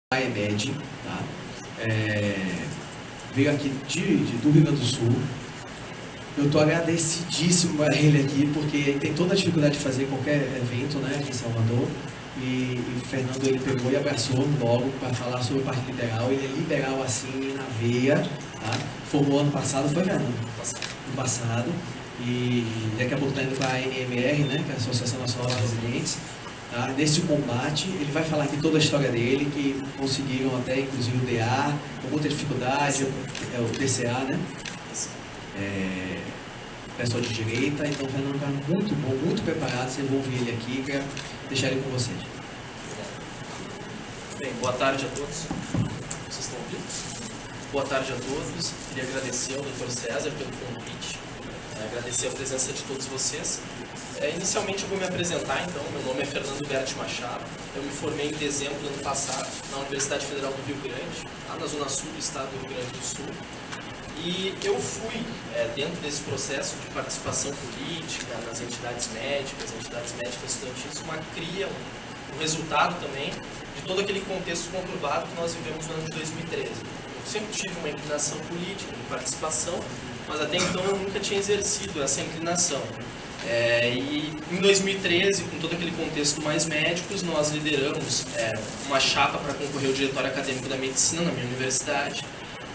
a EMED, tá? Veio aqui do Rio Grande do Sul. Eu estou agradecidíssimo a ele aqui, porque ele tem toda a dificuldade de fazer qualquer evento, né, aqui em Salvador. E o Fernando, ele pegou e abraçou logo para falar sobre o Partido Liberal. Ele é liberal assim, na veia, tá? Formou ano passado, foi, Fernando? No passado. E daqui a pouco está indo para a ANMR, né, que é a Associação Nacional de Residentes. Tá? Nesse combate, ele vai falar aqui toda a história dele, que conseguiram até, inclusive, o DA, com muita dificuldade, o DCA, né? Pessoal de direita. Então, o Fernando é um cara muito bom, muito preparado. Vocês vão ouvir ele aqui, quero deixar ele com vocês. Bem, boa tarde a todos. Vocês estão ouvindo? Boa tarde a todos. Queria agradecer ao Dr. César pelo convite, agradecer a presença de todos vocês. Inicialmente eu vou me apresentar, então. Meu nome é Fernando Berti Machado. Eu me formei em dezembro do ano passado na Universidade Federal do Rio Grande, lá na zona sul do estado do Rio Grande do Sul. E eu fui, dentro desse processo de participação política nas entidades médicas estudantis, uma cria, um resultado também de todo aquele contexto conturbado que nós vivemos no ano de 2013. Eu sempre tive uma inclinação política, de participação, mas até então eu nunca tinha exercido essa inclinação. E em 2013, com todo aquele contexto mais médicos, nós lideramos uma chapa para concorrer ao diretório acadêmico da medicina na minha universidade.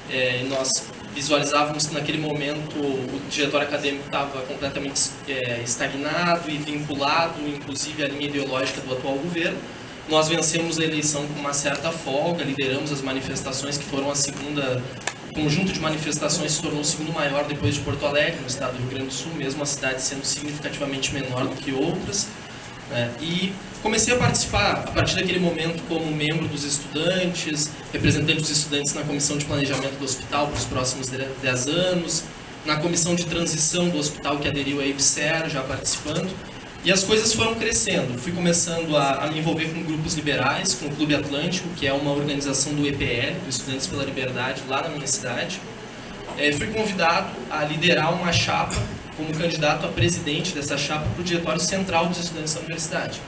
E nós visualizávamos que naquele momento o diretório acadêmico estava completamente estagnado e vinculado, inclusive, à linha ideológica do atual governo. Nós vencemos a eleição com uma certa folga, lideramos as manifestações que foram a segunda... O conjunto de manifestações se tornou o segundo maior depois de Porto Alegre, no estado do Rio Grande do Sul, mesmo a cidade sendo significativamente menor do que outras. E comecei a participar, a partir daquele momento, como membro dos estudantes, representante dos estudantes na comissão de planejamento do hospital para os próximos 10 anos, na comissão de transição do hospital que aderiu à IBSER, já participando. E as coisas foram crescendo. Fui começando a me envolver com grupos liberais, com o Clube Atlântico, que é uma organização do EPL, do Estudantes pela Liberdade, lá na minha cidade. Fui convidado a liderar uma chapa como candidato a presidente dessa chapa para o Diretório Central dos Estudantes da Universidade.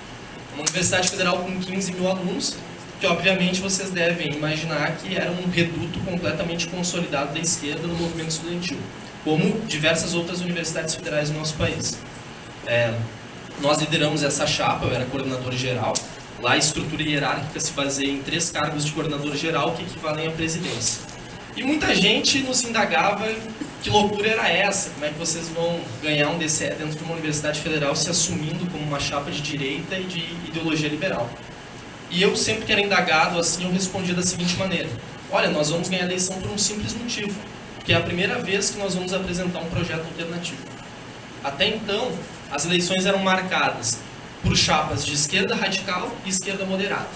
Uma universidade federal com 15 mil alunos, que obviamente vocês devem imaginar que era um reduto completamente consolidado da esquerda no movimento estudantil, como diversas outras universidades federais do nosso país. Nós lideramos essa chapa, eu era coordenador geral. Lá a estrutura hierárquica se baseia em 3 cargos de coordenador geral que equivalem à presidência. E muita gente nos indagava que loucura era essa, como é que vocês vão ganhar um DCE dentro de uma universidade federal se assumindo como uma chapa de direita e de ideologia liberal. E eu sempre que era indagado assim, eu respondia da seguinte maneira: olha, nós vamos ganhar a eleição por um simples motivo, que é a primeira vez que nós vamos apresentar um projeto alternativo. Até então, as eleições eram marcadas por chapas de esquerda radical e esquerda moderada.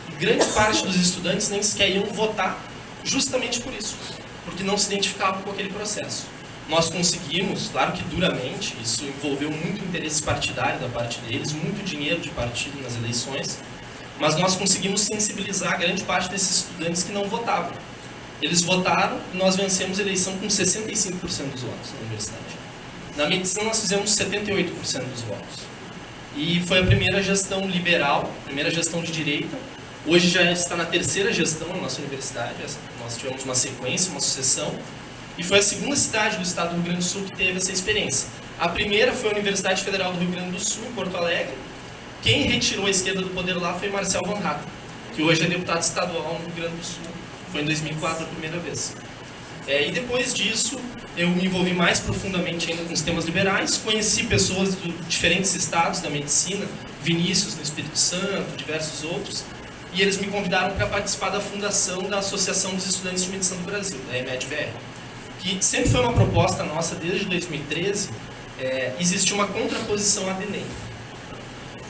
E grande parte dos estudantes nem sequer iam votar justamente por isso, porque não se identificavam com aquele processo. Nós conseguimos, claro que duramente, isso envolveu muito interesse partidário da parte deles, muito dinheiro de partido nas eleições, mas nós conseguimos sensibilizar grande parte desses estudantes que não votavam. Eles votaram e nós vencemos a eleição com 65% dos votos na universidade. Na medicina nós fizemos 78% dos votos. E foi a primeira gestão liberal, primeira gestão de direita. Hoje já está na 3ª gestão na nossa universidade. Nós tivemos uma sequência, uma sucessão. E foi a segunda cidade do estado do Rio Grande do Sul que teve essa experiência. A primeira foi a Universidade Federal do Rio Grande do Sul, em Porto Alegre. Quem retirou a esquerda do poder lá foi Marcel Van Hatten, que hoje é deputado estadual no Rio Grande do Sul. Foi em 2004 a primeira vez. E depois disso, eu me envolvi mais profundamente ainda com os temas liberais, conheci pessoas de diferentes estados da medicina, Vinícius no Espírito Santo, diversos outros, e eles me convidaram para participar da fundação da Associação dos Estudantes de Medicina do Brasil, da EMED-BR, que sempre foi uma proposta nossa desde 2013, existe uma contraposição à DENEM.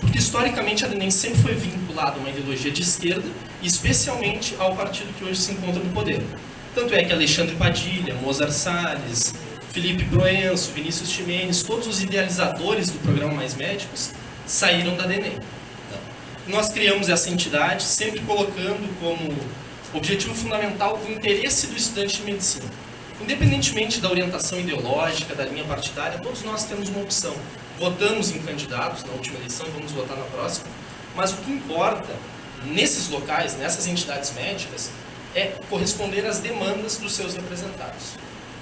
Porque historicamente a DENEM sempre foi vinculada a uma ideologia de esquerda, especialmente ao partido que hoje se encontra no poder. Tanto é que Alexandre Padilha, Mozart Salles, Felipe Proenço, Vinícius Ximenes, todos os idealizadores do programa Mais Médicos saíram da DENEM. Nós criamos essa entidade sempre colocando como objetivo fundamental o interesse do estudante de medicina. Independentemente da orientação ideológica, da linha partidária, todos nós temos uma opção. Votamos em candidatos na última eleição, vamos votar na próxima, mas o que importa nesses locais, nessas entidades médicas, é corresponder às demandas dos seus representados.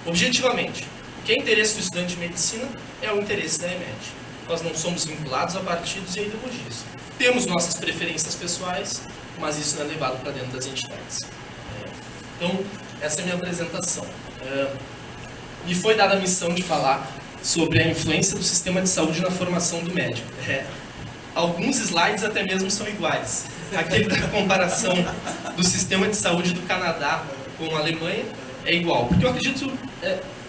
Objetivamente, o que é interesse do estudante de medicina é o interesse da EMED. Nós não somos vinculados a partidos e a ideologias. Temos nossas preferências pessoais, mas isso não é levado para dentro das entidades. Então, essa é a minha apresentação. Me foi dada a missão de falar sobre a influência do sistema de saúde na formação do médico. Alguns slides até mesmo são iguais. Aquele da comparação do sistema de saúde do Canadá com a Alemanha é igual. Porque eu acredito,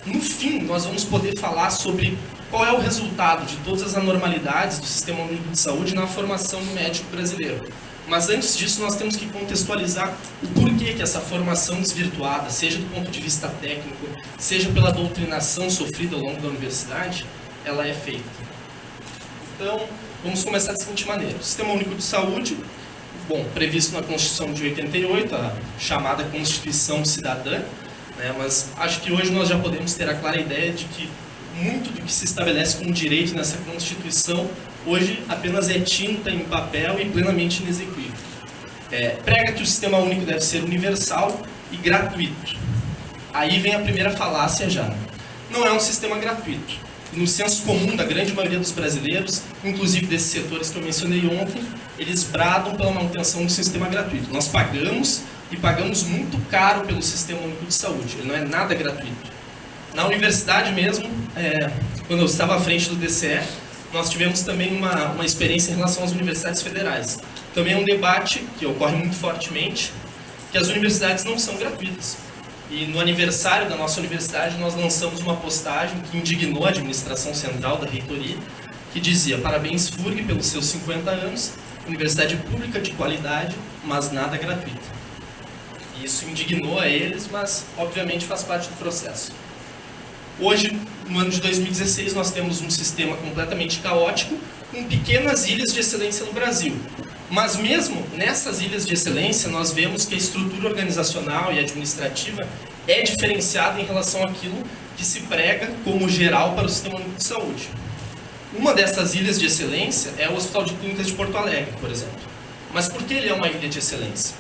no fim, nós vamos poder falar sobre qual é o resultado de todas as anormalidades do Sistema Único de Saúde na formação do médico brasileiro. Mas antes disso, nós temos que contextualizar o porquê que essa formação desvirtuada, seja do ponto de vista técnico, seja pela doutrinação sofrida ao longo da universidade, ela é feita. Então, vamos começar da seguinte maneira. O Sistema Único de Saúde, bom, previsto na Constituição de 88, a chamada Constituição Cidadã, né, mas acho que hoje nós já podemos ter a clara ideia de que muito do que se estabelece como direito nessa Constituição hoje apenas é tinta em papel e plenamente inexequível. Prega que o sistema único deve ser universal e gratuito. Aí vem a primeira falácia já. Não é um sistema gratuito. No senso comum da grande maioria dos brasileiros, inclusive desses setores que eu mencionei ontem, eles bradam pela manutenção do sistema gratuito. Nós pagamos e pagamos muito caro pelo Sistema Único de Saúde. Ele não é nada gratuito. Na universidade mesmo, quando eu estava à frente do DCE, nós tivemos também uma experiência em relação às universidades federais. Também é um debate que ocorre muito fortemente, que as universidades não são gratuitas. E no aniversário da nossa universidade, nós lançamos uma postagem que indignou a administração central da reitoria, que dizia: parabéns FURG pelos seus 50 anos, universidade pública de qualidade, mas nada gratuita. E isso indignou a eles, mas obviamente faz parte do processo. Hoje, no ano de 2016, nós temos um sistema completamente caótico, com pequenas ilhas de excelência no Brasil. Mas mesmo nessas ilhas de excelência, nós vemos que a estrutura organizacional e administrativa é diferenciada em relação àquilo que se prega como geral para o Sistema Único de Saúde. Uma dessas ilhas de excelência é o Hospital de Clínicas de Porto Alegre, por exemplo. Mas por que ele é uma ilha de excelência?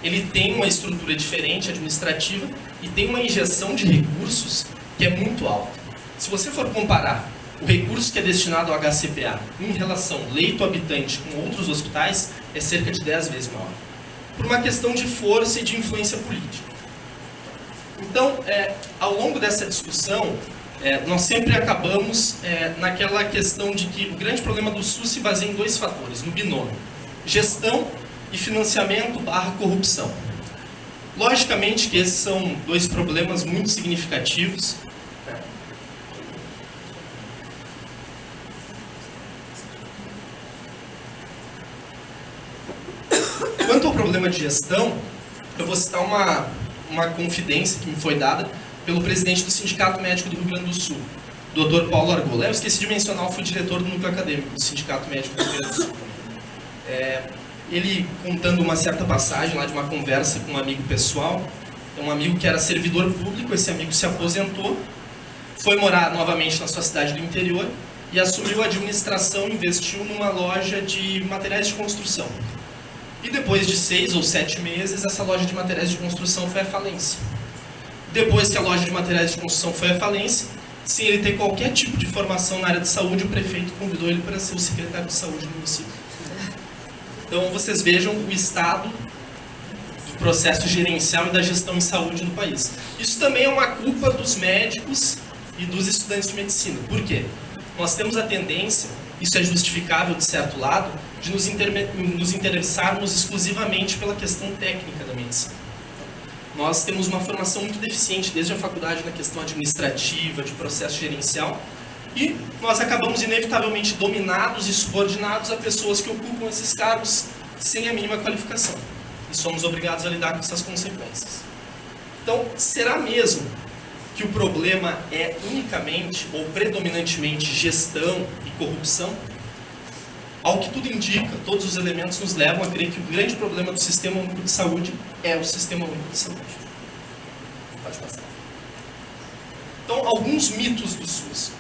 Ele tem uma estrutura diferente, administrativa, e tem uma injeção de recursos que é muito alta. Se você for comparar o recurso que é destinado ao HCPA em relação leito-habitante com outros hospitais, é cerca de 10 vezes maior. Por uma questão de força e de influência política. Então, ao longo dessa discussão, nós sempre acabamos naquela questão de que o grande problema do SUS se baseia em dois fatores, no binômio: gestão e financiamento / corrupção. Logicamente que esses são dois problemas muito significativos. Quanto ao problema de gestão, eu vou citar uma confidência que me foi dada pelo presidente do Sindicato Médico do Rio Grande do Sul, Dr. Paulo Argola. Eu esqueci de mencionar, eu fui diretor do núcleo acadêmico do Sindicato Médico do Rio Grande do Sul. Ele contando uma certa passagem lá de uma conversa com um amigo pessoal, um amigo que era servidor público, esse amigo se aposentou, foi morar novamente na sua cidade do interior e assumiu a administração e investiu numa loja de materiais de construção. E depois de 6 ou 7 meses, essa loja de materiais de construção foi à falência. Depois que a loja de materiais de construção foi à falência, sem ele ter qualquer tipo de formação na área de saúde, o prefeito convidou ele para ser o secretário de saúde do município. Então, vocês vejam o estado do processo gerencial e da gestão em saúde no país. Isso também é uma culpa dos médicos e dos estudantes de medicina. Por quê? Nós temos a tendência, isso é justificável de certo lado, de nos interessarmos exclusivamente pela questão técnica da medicina. Nós temos uma formação muito deficiente desde a faculdade na questão administrativa, de processo gerencial, e nós acabamos inevitavelmente dominados e subordinados a pessoas que ocupam esses cargos sem a mínima qualificação. E somos obrigados a lidar com essas consequências. Então, será mesmo que o problema é unicamente ou predominantemente gestão e corrupção? Ao que tudo indica, todos os elementos nos levam a crer que o grande problema do Sistema Único de Saúde é o Sistema Único de Saúde. Pode passar. Então, alguns mitos do SUS.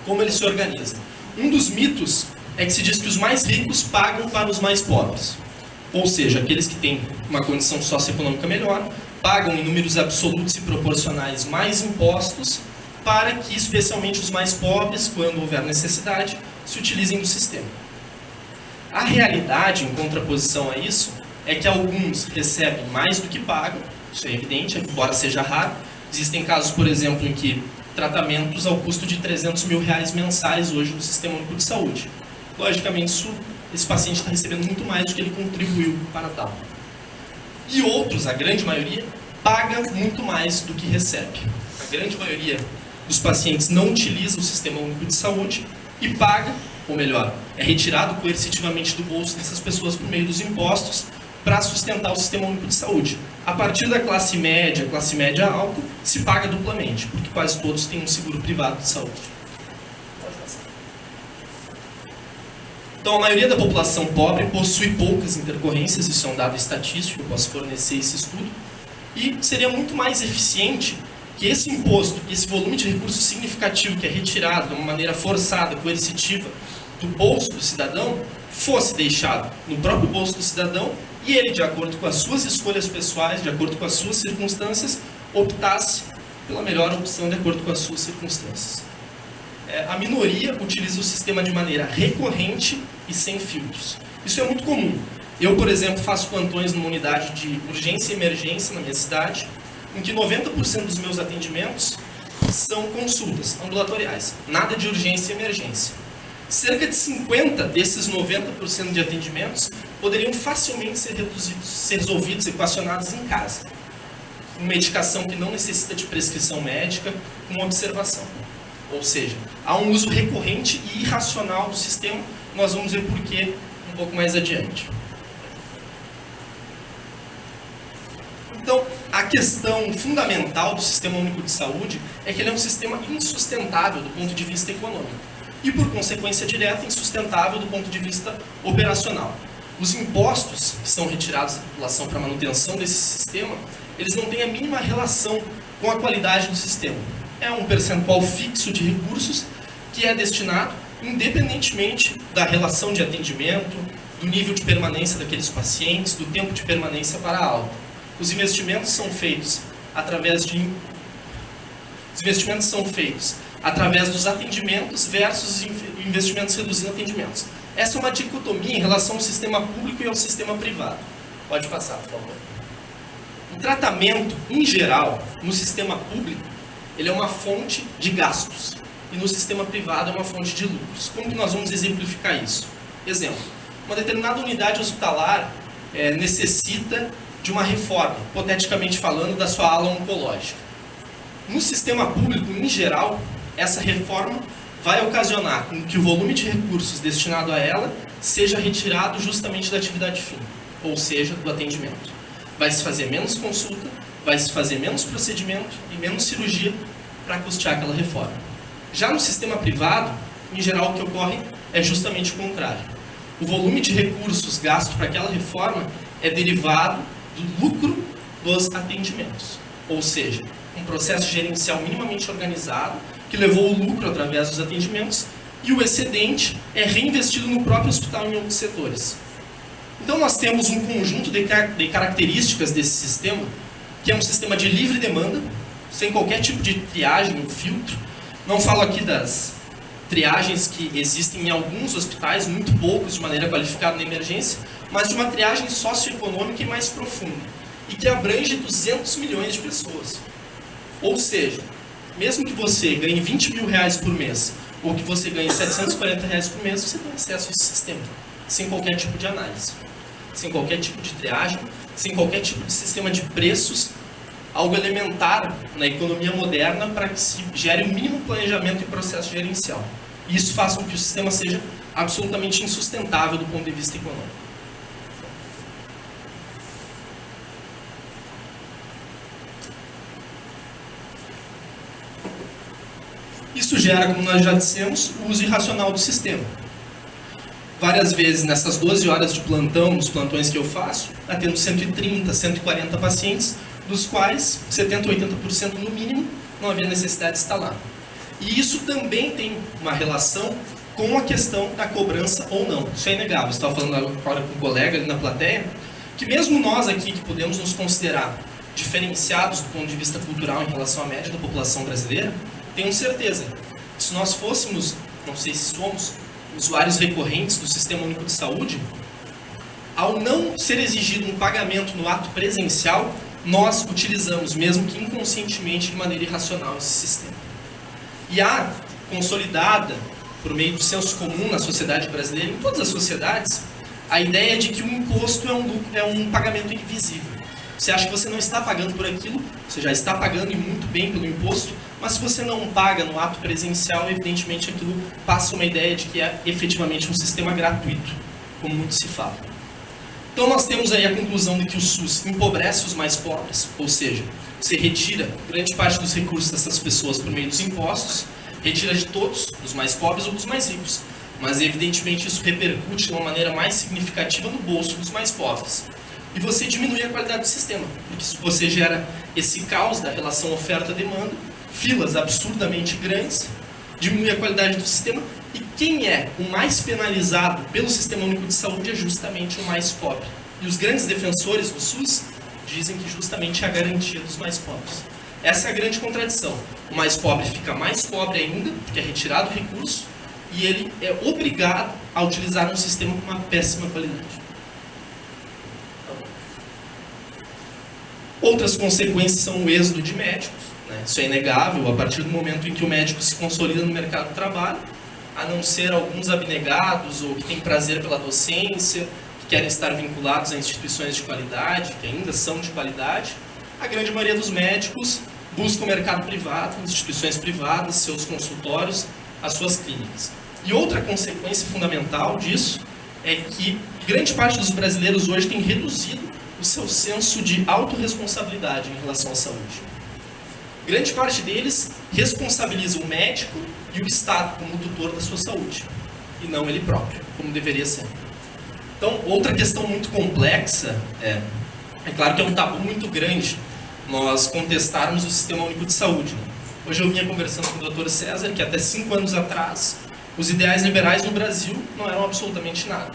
Como ele se organiza. Um dos mitos é que se diz que os mais ricos pagam para os mais pobres. Ou seja, aqueles que têm uma condição socioeconômica melhor, pagam em números absolutos e proporcionais mais impostos para que, especialmente os mais pobres, quando houver necessidade, se utilizem do sistema. A realidade, em contraposição a isso, é que alguns recebem mais do que pagam, isso é evidente, embora seja raro. Existem casos, por exemplo, em que tratamentos ao custo de R$300 mil mensais hoje no Sistema Único de Saúde. Logicamente, esse paciente está recebendo muito mais do que ele contribuiu para tal. E outros, a grande maioria, paga muito mais do que recebe. A grande maioria dos pacientes não utiliza o Sistema Único de Saúde e paga, ou melhor, é retirado coercitivamente do bolso dessas pessoas por meio dos impostos para sustentar o Sistema Único de Saúde. A partir da classe média alta, se paga duplamente, porque quase todos têm um seguro privado de saúde. Então, a maioria da população pobre possui poucas intercorrências, isso é um dado estatístico, eu posso fornecer esse estudo, e seria muito mais eficiente que esse imposto, esse volume de recursos significativo que é retirado de uma maneira forçada, coercitiva, do bolso do cidadão, fosse deixado no próprio bolso do cidadão e ele, de acordo com as suas escolhas pessoais, de acordo com as suas circunstâncias, optasse pela melhor opção de acordo com as suas circunstâncias. A minoria utiliza o sistema de maneira recorrente e sem filtros. Isso é muito comum. Eu, por exemplo, faço plantões numa unidade de urgência e emergência na minha cidade, em que 90% dos meus atendimentos são consultas ambulatoriais, nada de urgência e emergência. Cerca de 50% desses 90% de atendimentos poderiam facilmente ser resolvidos, equacionados em casa. Com medicação que não necessita de prescrição médica, com observação. Ou seja, há um uso recorrente e irracional do sistema, nós vamos ver por quê um pouco mais adiante. Então, a questão fundamental do Sistema Único de Saúde é que ele é um sistema insustentável do ponto de vista econômico e, por consequência direta, insustentável do ponto de vista operacional. Os impostos que são retirados da população para a manutenção desse sistema, eles não têm a mínima relação com a qualidade do sistema. É um percentual fixo de recursos que é destinado independentemente da relação de atendimento, do nível de permanência daqueles pacientes, do tempo de permanência para a alta. Os investimentos são feitos através dos atendimentos versus investimentos reduzindo atendimentos. Essa é uma dicotomia em relação ao sistema público e ao sistema privado. Pode passar, por favor. O tratamento, em geral, no sistema público, ele é uma fonte de gastos. E no sistema privado é uma fonte de lucros. Como que nós vamos exemplificar isso? Exemplo, uma determinada unidade hospitalar necessita de uma reforma, hipoteticamente falando, da sua ala oncológica. No sistema público, em geral, essa reforma vai ocasionar com que o volume de recursos destinado a ela seja retirado justamente da atividade fim, ou seja, do atendimento. Vai se fazer menos consulta, vai se fazer menos procedimento e menos cirurgia para custear aquela reforma. Já no sistema privado, em geral, o que ocorre é justamente o contrário. O volume de recursos gasto para aquela reforma é derivado do lucro dos atendimentos. Ou seja, um processo gerencial minimamente organizado que levou o lucro através dos atendimentos e o excedente é reinvestido no próprio hospital em outros setores. Então nós temos um conjunto de características desse sistema, que é um sistema de livre demanda, sem qualquer tipo de triagem ou filtro. Não falo aqui das triagens que existem em alguns hospitais, muito poucos de maneira qualificada na emergência, mas de uma triagem socioeconômica e mais profunda, e que abrange 200 milhões de pessoas. Ou seja, mesmo que você ganhe 20 mil reais por mês, ou que você ganhe 740 reais por mês, você tem acesso a esse sistema, sem qualquer tipo de análise, sem qualquer tipo de triagem, sem qualquer tipo de sistema de preços, algo elementar na economia moderna para que se gere o mínimo planejamento e processo gerencial. E isso faz com que o sistema seja absolutamente insustentável do ponto de vista econômico. Isso gera, como nós já dissemos, o uso irracional do sistema. Várias vezes, nessas 12 horas de plantão, nos plantões que eu faço, atendo 130, 140 pacientes, dos quais 70% ou 80% no mínimo não havia necessidade de estar lá. E isso também tem uma relação com a questão da cobrança ou não. Isso é inegável. Eu estava falando agora com um colega ali na plateia. que mesmo nós aqui, que podemos nos considerar diferenciados do ponto de vista cultural em relação à média da população brasileira, tenho certeza que se nós fôssemos, não sei se somos, usuários recorrentes do Sistema Único de Saúde, ao não ser exigido um pagamento no ato presencial, nós utilizamos, mesmo que inconscientemente, de maneira irracional, esse sistema. E há, consolidada, por meio do senso comum na sociedade brasileira, em todas as sociedades, a ideia de que o imposto é um pagamento invisível. Você acha que você não está pagando por aquilo, você já está pagando e muito bem pelo imposto, mas se você não paga no ato presencial, evidentemente aquilo passa uma ideia de que é efetivamente um sistema gratuito, como muito se fala. Então nós temos aí a conclusão de que o SUS empobrece os mais pobres, ou seja, você retira grande parte dos recursos dessas pessoas por meio dos impostos, retira de todos, dos mais pobres ou dos mais ricos, mas evidentemente isso repercute de uma maneira mais significativa no bolso dos mais pobres. E você diminui a qualidade do sistema, porque se você gera esse caos da relação oferta-demanda, filas absurdamente grandes, diminui a qualidade do sistema, e quem é o mais penalizado pelo Sistema Único de Saúde é justamente o mais pobre. E os grandes defensores do SUS dizem que justamente é a garantia dos mais pobres. Essa é a grande contradição. O mais pobre fica mais pobre ainda, porque é retirado o recurso, e ele é obrigado a utilizar um sistema com uma péssima qualidade. Outras consequências são o êxodo de médicos, né? Isso é inegável, a partir do momento em que o médico se consolida no mercado do trabalho, a não ser alguns abnegados ou que têm prazer pela docência, que querem estar vinculados a instituições de qualidade, que ainda são de qualidade, a grande maioria dos médicos busca o mercado privado, instituições privadas, seus consultórios, as suas clínicas. E outra consequência fundamental disso é que grande parte dos brasileiros hoje tem reduzido o seu senso de autorresponsabilidade em relação à saúde. Grande parte deles responsabiliza o médico e o Estado como tutor da sua saúde, e não ele próprio, como deveria ser. Então, outra questão muito complexa é claro que é um tabu muito grande nós contestarmos o Sistema Único de Saúde. Hoje eu vinha conversando com o Dr. César que até 5 anos atrás, os ideais liberais no Brasil não eram absolutamente nada.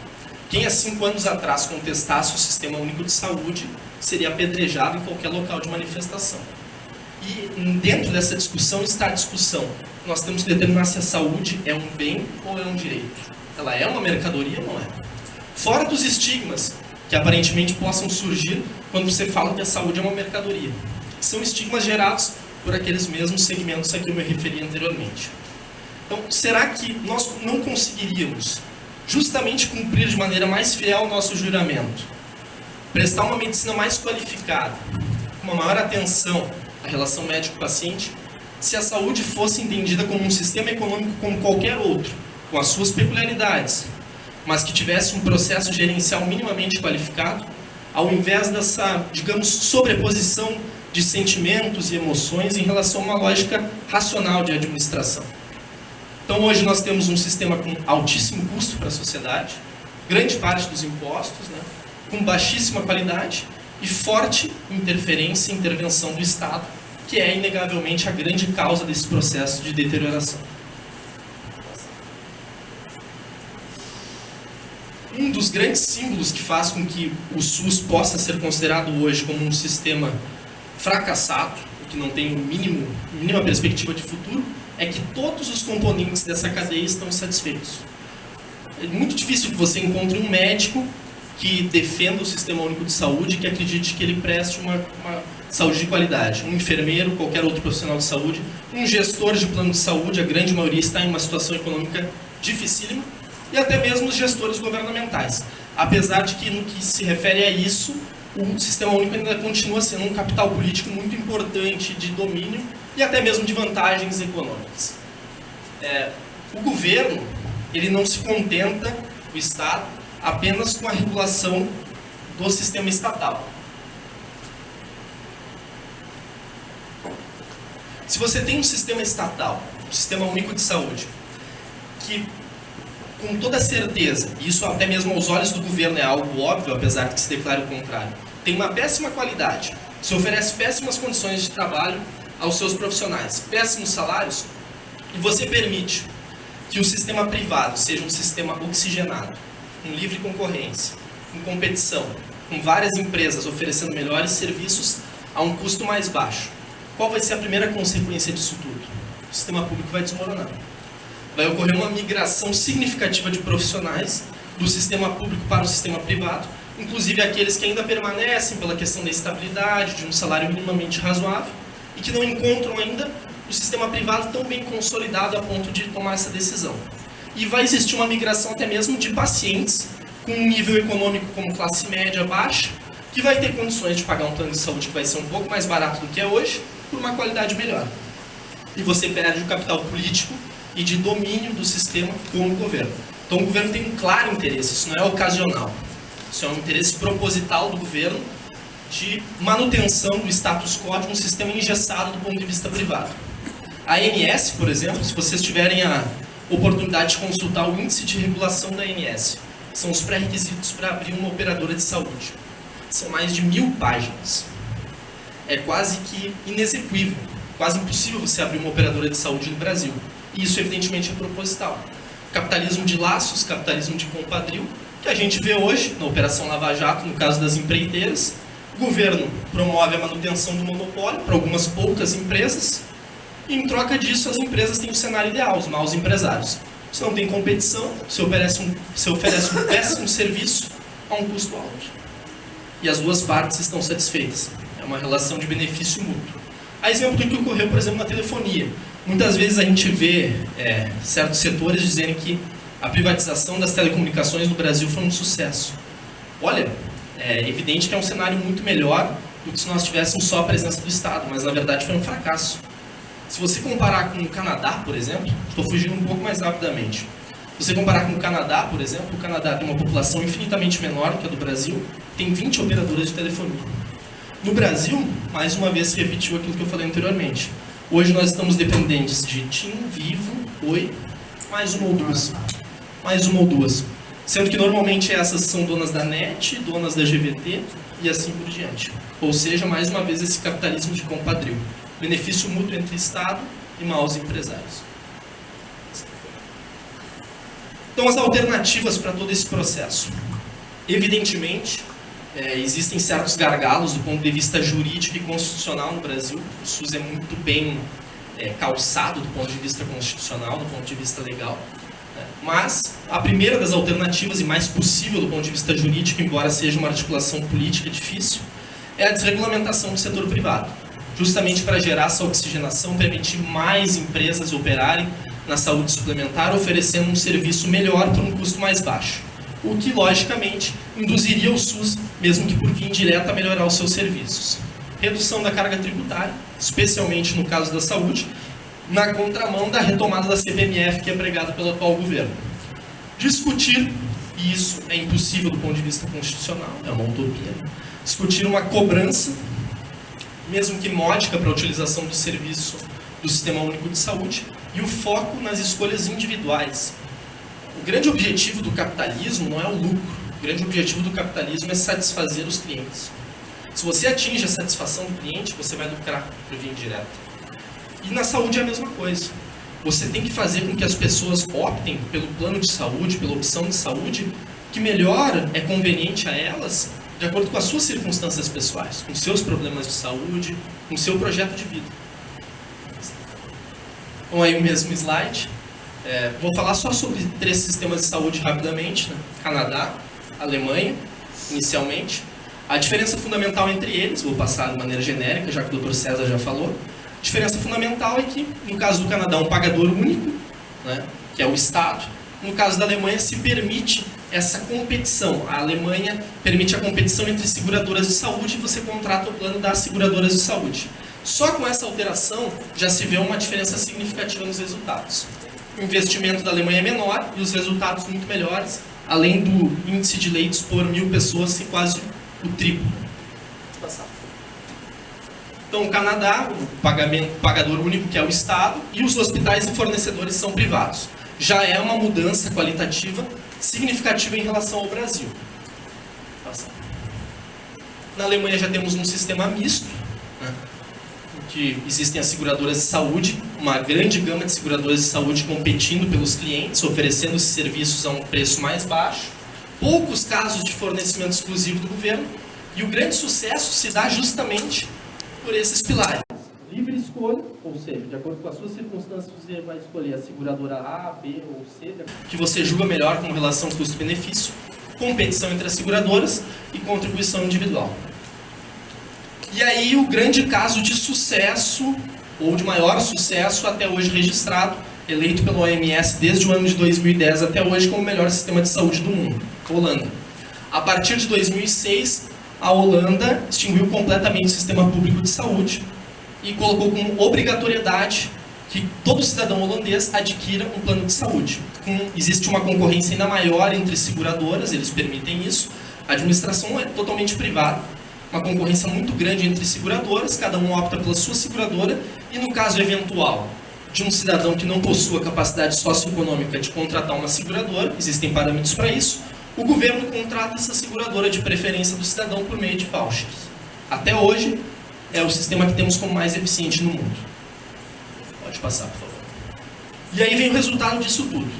Quem há 5 anos atrás contestasse o Sistema Único de Saúde seria apedrejado em qualquer local de manifestação. E dentro dessa discussão está a discussão. Nós temos que determinar se a saúde é um bem ou é um direito. Ela é uma mercadoria ou não é? Fora dos estigmas que aparentemente possam surgir quando você fala que a saúde é uma mercadoria. São estigmas gerados por aqueles mesmos segmentos a que eu me referi anteriormente. Então, será que nós não conseguiríamos justamente cumprir de maneira mais fiel o nosso juramento, prestar uma medicina mais qualificada, com uma maior atenção à relação médico-paciente, se a saúde fosse entendida como um sistema econômico como qualquer outro, com as suas peculiaridades, mas que tivesse um processo gerencial minimamente qualificado, ao invés dessa, digamos, sobreposição de sentimentos e emoções em relação a uma lógica racional de administração. Então, hoje nós temos um sistema com altíssimo custo para a sociedade, grande parte dos impostos, né, com baixíssima qualidade e forte interferência e intervenção do Estado, que é, inegavelmente, a grande causa desse processo de deterioração. Um dos grandes símbolos que faz com que o SUS possa ser considerado hoje como um sistema fracassado, que não tem mínima perspectiva de futuro, é que todos os componentes dessa cadeia estão insatisfeitos. É muito difícil que você encontre um médico que defenda o Sistema Único de Saúde, que acredite que ele preste uma saúde de qualidade. Um enfermeiro, qualquer outro profissional de saúde, um gestor de plano de saúde, a grande maioria está em uma situação econômica dificílima, e até mesmo os gestores governamentais. Apesar de que, no que se refere a isso, o Sistema Único ainda continua sendo um capital político muito importante de domínio e até mesmo de vantagens econômicas. O governo, ele não se contenta, o Estado, apenas com a regulação do sistema estatal. Se você tem um sistema estatal, um Sistema Único de Saúde, que com toda certeza, e isso até mesmo aos olhos do governo é algo óbvio, apesar de que se declare o contrário, tem uma péssima qualidade, se oferece péssimas condições de trabalho aos seus profissionais, péssimos salários, e você permite que o sistema privado seja um sistema oxigenado, com livre concorrência, com competição, com várias empresas oferecendo melhores serviços a um custo mais baixo. Qual vai ser a primeira consequência disso tudo? O sistema público vai desmoronar. Vai ocorrer uma migração significativa de profissionais do sistema público para o sistema privado, inclusive aqueles que ainda permanecem pela questão da estabilidade, de um salário minimamente razoável, e que não encontram ainda o sistema privado tão bem consolidado a ponto de tomar essa decisão. E vai existir uma migração até mesmo de pacientes com um nível econômico como classe média baixa, que vai ter condições de pagar um plano de saúde que vai ser um pouco mais barato do que é hoje, por uma qualidade melhor. E você perde o capital político e de domínio do sistema com o governo. Então o governo tem um claro interesse, isso não é ocasional. Isso é um interesse proposital do governo de manutenção do status quo de um sistema engessado do ponto de vista privado. A ANS, por exemplo, se vocês tiverem a oportunidade de consultar o índice de regulação da ANS, são os pré-requisitos para abrir uma operadora de saúde. São mais de 1000 páginas. É quase que inexequível, quase impossível você abrir uma operadora de saúde no Brasil. E isso, evidentemente, é proposital. Capitalismo de laços, capitalismo de compadrio, que a gente vê hoje na Operação Lava Jato, no caso das empreiteiras. O governo promove a manutenção do monopólio para algumas poucas empresas, e em troca disso as empresas têm o cenário ideal, os maus empresários. Você não tem competição, você oferece um péssimo serviço a um custo alto. E as duas partes estão satisfeitas. É uma relação de benefício mútuo. A exemplo do que ocorreu, por exemplo, na telefonia. Muitas vezes a gente vê certos setores dizendo que a privatização das telecomunicações no Brasil foi um sucesso. Olha, é evidente que é um cenário muito melhor do que se nós tivéssemos só a presença do Estado, mas na verdade foi um fracasso. Se você comparar com o Canadá, por exemplo, estou fugindo um pouco mais rapidamente. Se você comparar com o Canadá, por exemplo, o Canadá tem uma população infinitamente menor que a do Brasil, tem 20 operadoras de telefonia. No Brasil, mais uma vez se repetiu aquilo que eu falei anteriormente. Hoje nós estamos dependentes de TIM, Vivo, Oi, mais uma ou duas. Sendo que normalmente essas são donas da NET, donas da GVT e assim por diante. Ou seja, mais uma vez esse capitalismo de compadrio. Benefício mútuo entre Estado e maus empresários. Então, as alternativas para todo esse processo. Evidentemente, existem certos gargalos do ponto de vista jurídico e constitucional no Brasil. O SUS é muito bem calçado do ponto de vista constitucional, do ponto de vista legal. Mas a primeira das alternativas, e mais possível do ponto de vista jurídico, embora seja uma articulação política difícil, é a desregulamentação do setor privado. Justamente para gerar essa oxigenação, permitir mais empresas operarem na saúde suplementar, oferecendo um serviço melhor por um custo mais baixo. O que, logicamente, induziria o SUS, mesmo que por via indireta, a melhorar os seus serviços. Redução da carga tributária, especialmente no caso da saúde, na contramão da retomada da CPMF que é pregada pelo atual governo. Discutir, e isso é impossível do ponto de vista constitucional, é uma utopia, discutir uma cobrança, mesmo que módica, para a utilização do serviço do Sistema Único de Saúde, e o foco nas escolhas individuais. O grande objetivo do capitalismo não é o lucro, o grande objetivo do capitalismo é satisfazer os clientes. Se você atinge a satisfação do cliente, você vai lucrar por via indireta. E na saúde é a mesma coisa. Você tem que fazer com que as pessoas optem pelo plano de saúde, pela opção de saúde, que melhor é conveniente a elas, de acordo com as suas circunstâncias pessoais, com seus problemas de saúde, com o seu projeto de vida. Então aí o mesmo slide. Vou falar só sobre 3 sistemas de saúde rapidamente, né? Canadá, Alemanha, inicialmente. A diferença fundamental entre eles, vou passar de maneira genérica, já que o Dr. César já falou. A diferença fundamental é que, no caso do Canadá, um pagador único, né, que é o Estado. No caso da Alemanha, se permite essa competição. A Alemanha permite a competição entre seguradoras de saúde e você contrata o plano das seguradoras de saúde. Só com essa alteração já se vê uma diferença significativa nos resultados. O investimento da Alemanha é menor e os resultados muito melhores, além do índice de leitos por 1000 pessoas ser quase o triplo. Então, o Canadá, o pagador único, que é o Estado, e os hospitais e fornecedores são privados. Já é uma mudança qualitativa significativa em relação ao Brasil. Na Alemanha já temos um sistema misto, né, em que existem as seguradoras de saúde, uma grande gama de seguradoras de saúde competindo pelos clientes, oferecendo esses serviços a um preço mais baixo, poucos casos de fornecimento exclusivo do governo, e o grande sucesso se dá justamente por esses pilares. Livre escolha, ou seja, de acordo com as suas circunstâncias, você vai escolher a seguradora A, B ou C, que você julga melhor com relação custo-benefício, competição entre as seguradoras e contribuição individual. E aí o grande caso de sucesso, ou de maior sucesso até hoje registrado, eleito pela OMS desde o ano de 2010 até hoje como o melhor sistema de saúde do mundo, a Holanda. A partir de 2006, a Holanda extinguiu completamente o sistema público de saúde e colocou como obrigatoriedade que todo cidadão holandês adquira um plano de saúde. Existe uma concorrência ainda maior entre seguradoras, eles permitem isso. A administração é totalmente privada, uma concorrência muito grande entre seguradoras, cada um opta pela sua seguradora, e no caso eventual de um cidadão que não possua capacidade socioeconômica de contratar uma seguradora, existem parâmetros para isso, o governo contrata essa seguradora de preferência do cidadão por meio de vouchers. Até hoje, é o sistema que temos como mais eficiente no mundo. Pode passar, por favor. E aí vem o resultado disso tudo.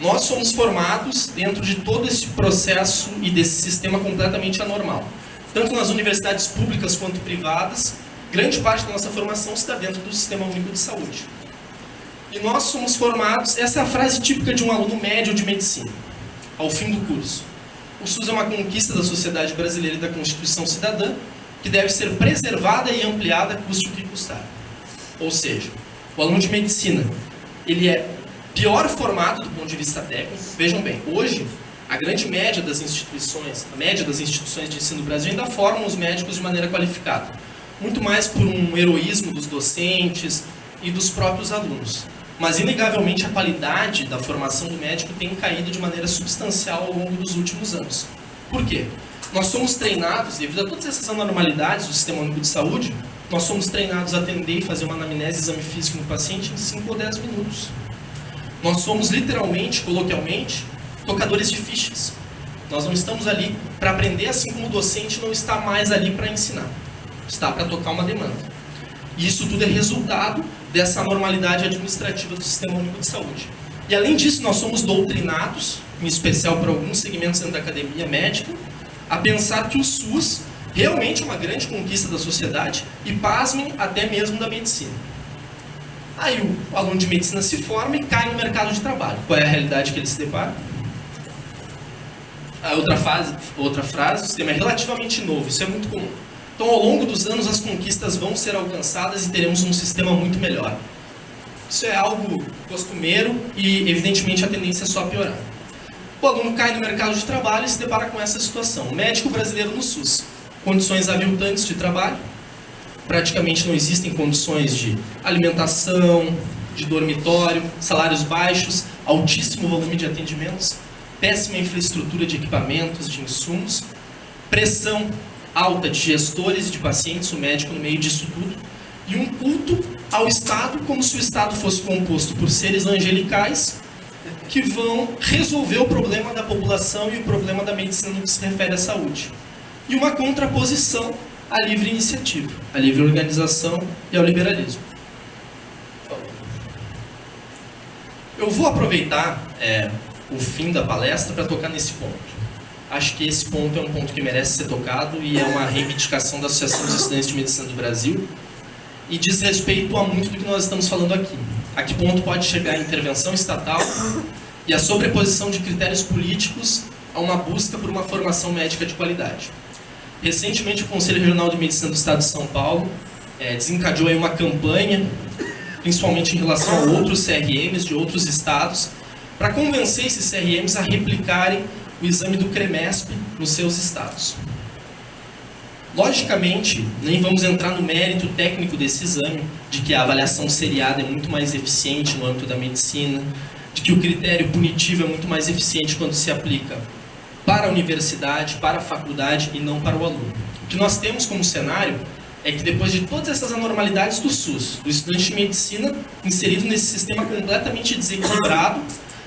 Nós somos formados dentro de todo esse processo e desse sistema completamente anormal. Tanto nas universidades públicas quanto privadas, grande parte da nossa formação está dentro do Sistema Único de Saúde. E nós somos formados, essa é a frase típica de um aluno médio de medicina, ao fim do curso. O SUS é uma conquista da sociedade brasileira e da Constituição Cidadã, que deve ser preservada e ampliada, custe o que custar. Ou seja, o aluno de medicina, ele é pior formado do ponto de vista técnico. Vejam bem, hoje, a grande média das instituições, a média das instituições de ensino do Brasil ainda formam os médicos de maneira qualificada. Muito mais por um heroísmo dos docentes e dos próprios alunos. Mas, inegavelmente, a qualidade da formação do médico tem caído de maneira substancial ao longo dos últimos anos. Por quê? Nós somos treinados, devido a todas essas anormalidades do Sistema Único de Saúde, nós somos treinados a atender e fazer uma anamnese e exame físico no paciente em 5 ou 10 minutos. Nós somos, literalmente, coloquialmente, tocadores de fichas. Nós não estamos ali para aprender, assim como o docente não está mais ali para ensinar. Está para tocar uma demanda. E isso tudo é resultado dessa anormalidade administrativa do Sistema Único de Saúde. E além disso, nós somos doutrinados, em especial para alguns segmentos dentro da academia médica, a pensar que o SUS realmente é uma grande conquista da sociedade e, pasmem, até mesmo da medicina. Aí o aluno de medicina se forma e cai no mercado de trabalho. Qual é a realidade que ele se depara? A outra frase, o sistema é relativamente novo, isso é muito comum. Então, ao longo dos anos, as conquistas vão ser alcançadas e teremos um sistema muito melhor. Isso é algo costumeiro e, evidentemente, a tendência é só piorar. O aluno cai no mercado de trabalho e se depara com essa situação. O médico brasileiro no SUS, condições aviltantes de trabalho, praticamente não existem condições de alimentação, de dormitório, salários baixos, altíssimo volume de atendimentos, péssima infraestrutura de equipamentos, de insumos, pressão alta de gestores e de pacientes, o médico no meio disso tudo, e um culto ao Estado como se o Estado fosse composto por seres angelicais que vão resolver o problema da população e o problema da medicina no que se refere à saúde. E uma contraposição à livre iniciativa, à livre organização e ao liberalismo. Eu vou aproveitar o fim da palestra para tocar nesse ponto. Acho que esse ponto é um ponto que merece ser tocado e é uma reivindicação da Associação dos Estudantes de Medicina do Brasil e diz respeito a muito do que nós estamos falando aqui. A que ponto pode chegar a intervenção estatal e a sobreposição de critérios políticos a uma busca por uma formação médica de qualidade. Recentemente, o Conselho Regional de Medicina do Estado de São Paulo desencadeou aí uma campanha, principalmente em relação a outros CRMs de outros estados, para convencer esses CRMs a replicarem o exame do CREMESP nos seus estados. Logicamente, nem vamos entrar no mérito técnico desse exame, de que a avaliação seriada é muito mais eficiente no âmbito da medicina, de que o critério punitivo é muito mais eficiente quando se aplica para a universidade, para a faculdade e não para o aluno. O que nós temos como cenário é que depois de todas essas anormalidades do SUS, do estudante de medicina inserido nesse sistema completamente desequilibrado,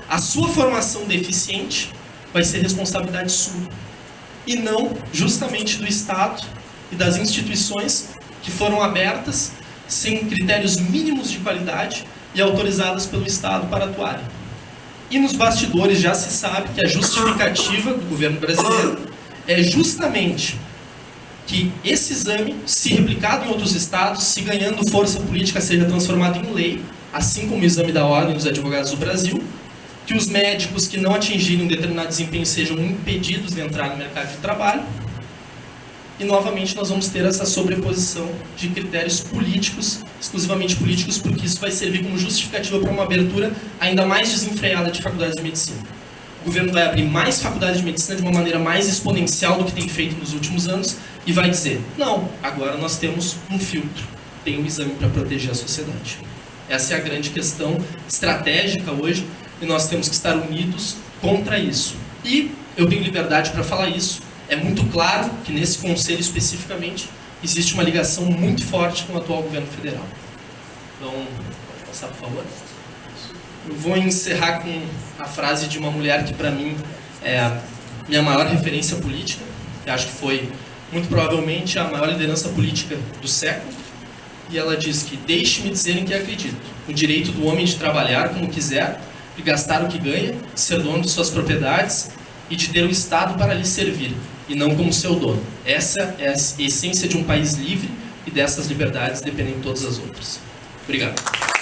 a sua formação deficiente vai ser responsabilidade sua, e não justamente do Estado e das instituições que foram abertas sem critérios mínimos de qualidade e autorizadas pelo Estado para atuarem. E nos bastidores já se sabe que a justificativa do governo brasileiro é justamente que esse exame, se replicado em outros estados, se ganhando força política, seja transformado em lei, assim como o exame da Ordem dos Advogados do Brasil, que os médicos que não atingirem um determinado desempenho sejam impedidos de entrar no mercado de trabalho. E, novamente, nós vamos ter essa sobreposição de critérios políticos, exclusivamente políticos, porque isso vai servir como justificativa para uma abertura ainda mais desenfreada de faculdades de medicina. O governo vai abrir mais faculdades de medicina de uma maneira mais exponencial do que tem feito nos últimos anos e vai dizer, não, agora nós temos um filtro, tem um exame para proteger a sociedade. Essa é a grande questão estratégica hoje e nós temos que estar unidos contra isso. E eu tenho liberdade para falar isso. É muito claro que nesse conselho especificamente existe uma ligação muito forte com o atual governo federal. Então, pode passar, por favor. Eu vou encerrar com a frase de uma mulher que para mim é a minha maior referência política. Eu acho que foi muito provavelmente a maior liderança política do século. E ela diz que deixe-me dizer em que acredito. O direito do homem de trabalhar como quiser, de gastar o que ganha, de ser dono de suas propriedades e de ter o Estado para lhe servir, e não como seu dono. Essa é a essência de um país livre e dessas liberdades dependem todas as outras. Obrigado.